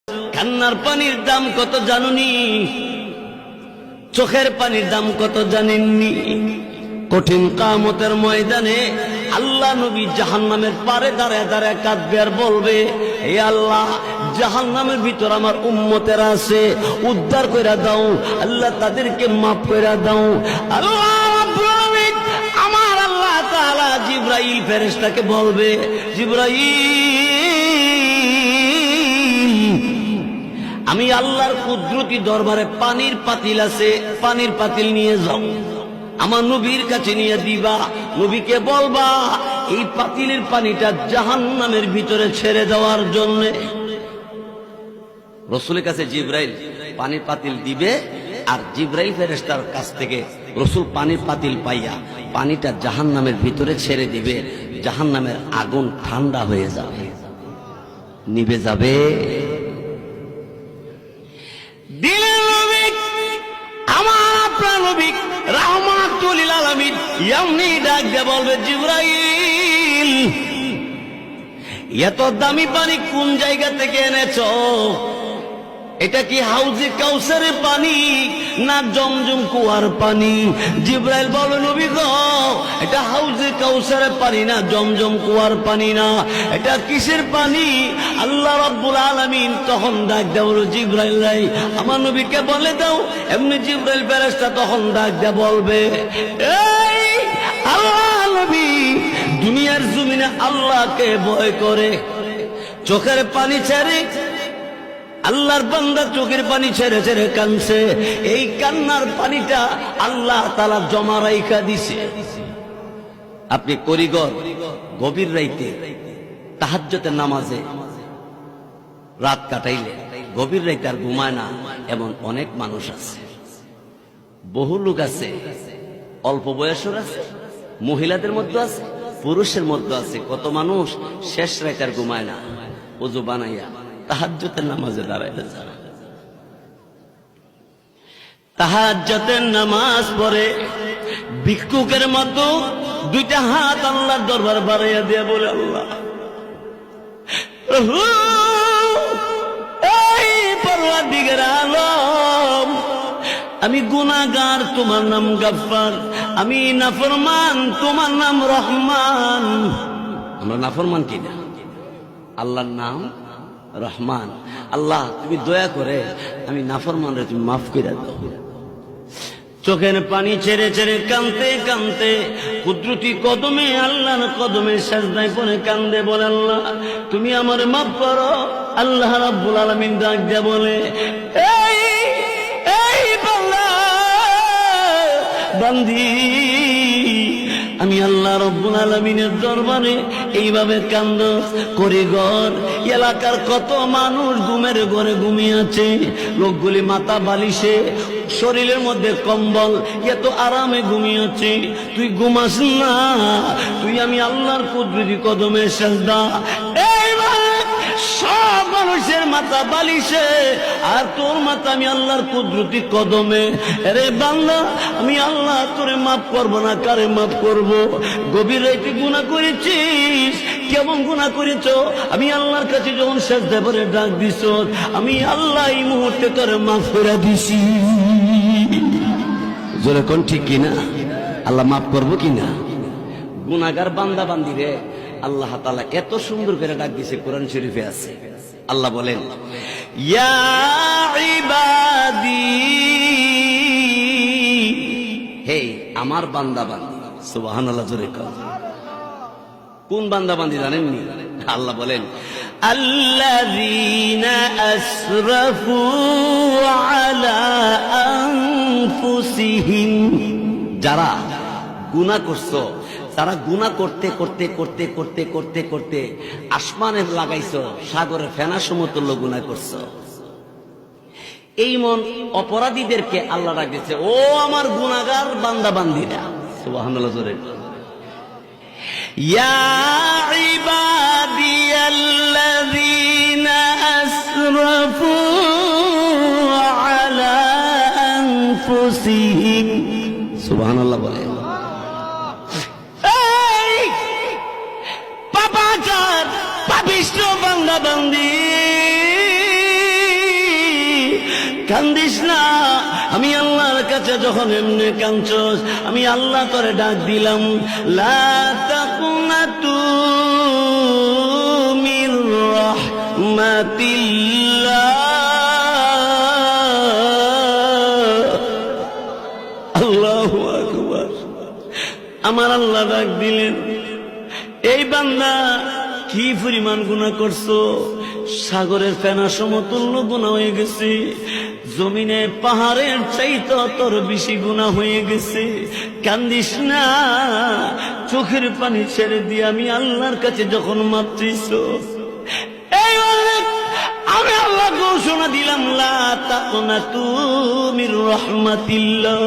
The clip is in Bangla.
কান্নার পানির দাম কত জানুনি? চোখের পানির দাম কত জানেননি? কঠিন কিয়ামতের ময়দানে আল্লাহ নবী জাহান্নামের পারে দাঁড়ায় দাঁড়ায় কাঁদবে আর বলবে, হে আল্লাহ, জাহান্নামের ভিতর আমার উম্মতেরা আছে, উদ্ধার কইরা দাও আল্লাহ, তাদেরকে মাফ কইরা দাও। আল্লাহ রাব্বুল আলামিন, আমার আল্লাহ তাআলা জিবরাইল ফেরেশতাকে বলবে, জিবরাইল, আমি আল্লাহর কুদরতি দরবারে পানির পাতিল আছে, পানির পাতিল নিয়ে যাও, আমার নবীর কাছে নিয়ে দিবা। নবীকে বলবা এই পাতিলের পানিটা জাহান্নামের ভিতরে ছেড়ে দেওয়ার জন্য। রাসূলের কাছে জিবরাইল পানির পাতিল দিবে, আর জিবরাইল ফেরেশতার কাছ থেকে রাসূল পানির পাতিল পাইয়া পানিটা জাহান্নামের ভিতরে ছেড়ে দিবে। জাহান্নামের আগুন ঠান্ডা হয়ে যাবে, নিভে যাবে। দিলের নবী, আমার আপনার নবী রাহমাতুল লিল আলামিন এমনি ডাক দিয়ে বলবে, জিবরাইল, এত দামি পানি কোন জায়গা থেকে এনেছো? এটা কি হাউজে কাউসারের পানি না জমজম কুয়ার পানি? জিবরাইল বলে, নবী গো, এটা হাউজে কাউসারের পানি না, জমজম কুয়ার পানি না, এটা কিসের পানি? আল্লাহ রাব্বুল আলামিন তখন ডাক দেয়, বলো জিবরাইল রে, আমার নবীকে বলে দাও। এমনি জিবরাইল ফেরেশতা তখন ডাক দিয়ে বলবে, এই আল্লাহ নবী দুনিয়ার জমিনে আল্লাহকে ভয় করে চোখের পানি ছেড়ে, আল্লাহর বান্দা চোখের পানি ছেড়ে ছেড়ে কাঁদছে, এই কান্নার পানিটা আল্লাহ তাআলা জমা রাইখা দিছে। আপনি করিগর গভীর রাইতে তাহাজ্জুদের নামাজে রাত কাটাইলে গভীর রাইতে আর ঘুমায় না, এমন অনেক মানুষ আছে। বহু লোক আছে, অল্প বয়সের আছে, মহিলাদের মধ্যে আছে, পুরুষের মধ্যে আছে। কত মানুষ শেষ রাইতে আর ঘুমায় না, ওযু বানাইয়া তাহাজ্জুদের নামাজে দাঁড়াইতে যায়। তাহাজ্জুদের নামাজ পড়ে ভিক্ষুকের মতো দুইটা হাত আল্লাহর দরবার বাড়াইয়া দিয়ে বলে, আল্লাহ, এই পরওয়ারদিগার আলম, আমি গুনাহগার, তোমার নাম গফফার, আমি নাফরমান, তোমার নাম রহমান। আমরা নাফরমান কিনা? আল্লাহর নাম রহমান। আল্লাহ, তুমি দয়া করে আমি নাফরমান রে তুমি মাফ করে দাও। চোখের পানি ছেড়ে ছেড়ে কাঁদতে কাঁদতে কুদরতি কদমে, আল্লাহর কদমে সিজদায় পড়ে কান্দে, বলে, আল্লাহ তুমি আমার মাফ করো। আল্লাহ রাব্বুল আলামিন ডাক দিয়ে বলে, এই এই বান্দা বান্দি, আমি আল্লাহ রাব্বুল আলামিনের দরবারে এইভাবে কান্দ করে ঘর এলাকার কত মানুষ ঘুমের ঘরে ঘুমিয়ে আছে, লোকগুলি মাথা বালিশে, শরীরের মধ্যে কম্বল, এত আরামে ঘুমিয়েছে, তুই ঘুমাস না? তুই আমি আল্লাহর কুদরতি কদমে সিজদা। সব মানুষের মাথা বালিশে, আর তোর মাথা আমি আল্লাহর কুদরতি কদমে। আরে বান্দা, আমি আল্লাহ তোরে মাফ করবো না, কারে মাফ করব? গভীর রাতে গুনাহ করেছিস, কেমন গুনাহ করেছ? আমি আল্লাহর কাছে যখন সিজদা করে ডাক দিছ, আমি আল্লাহ এই মুহূর্তে তোরে মাফ করে দিছি। জোরে কোন ঠিক কিনা? আল্লাহ মাফ করবো কিনা? গুনাহগার বান্দা বান্দি রে আল্লাহ তাআলা এত সুন্দর করে ডাক দিয়েছে, কোরআন শরীফে আছে। আল্লাহ বলেন, ইয়া ইবাদি, হে আমার বান্দা বান্দি। সুবহানাল্লাহ, জোরে কর। কোন বান্দা বান্দি জানেননি? আল্লাহ বলেন, আল্লাযীনা আসরাফু আলা আনফুসিহিম, যারা গুনাহ করছো, তারা গুনাহ করতে করতে করতে করতে করতে করতে আসমানে লাগাইছো, সাগরে ফেনা সমতুল্য গুনাহ করছো। এই মন অপরাধীদেরকে আল্লাহ রাখছে, ও আমার গুনাহগার বান্দা বান্দিরা। সুবহানাল্লাহ, জোরে ইয়া ইবাদিয়াল্লাযীনা আসরাফু আলা আনফুসিহিম। সুবহানাল্লাহ বলে, পাপাচার পাপিষ্ঠ বান্দা বান্দি, কান্দিস না। আমি আল্লাহর কাছে যখন এমনি কাঁদছস, আমি আল্লাহ তোরে ডাক দিলাম, লা তাকুনাতু মির রাহমাতিল্লাহ। আল্লাহু আকবার। আমার আল্লাহ ডাক দিলেন, এই বান্দা কি পরিমাণ গুনাহ করছো, সাগরের ফেনা সমতুল্য গুনাহ হয়ে গেছে, জমিনে পাহাড়ের চাইতে তোর বেশি গুনাহ হয়ে গেছে। কান্দিস না, চোখের পানি ছেড়ে দিয়ে আমি আল্লাহর কাছে যখন মাপ চাইছো, এই আমি আল্লাহ ঘোষণা দিলাম, লা তাকুনাতু মির রাহমাতিল্লাহ।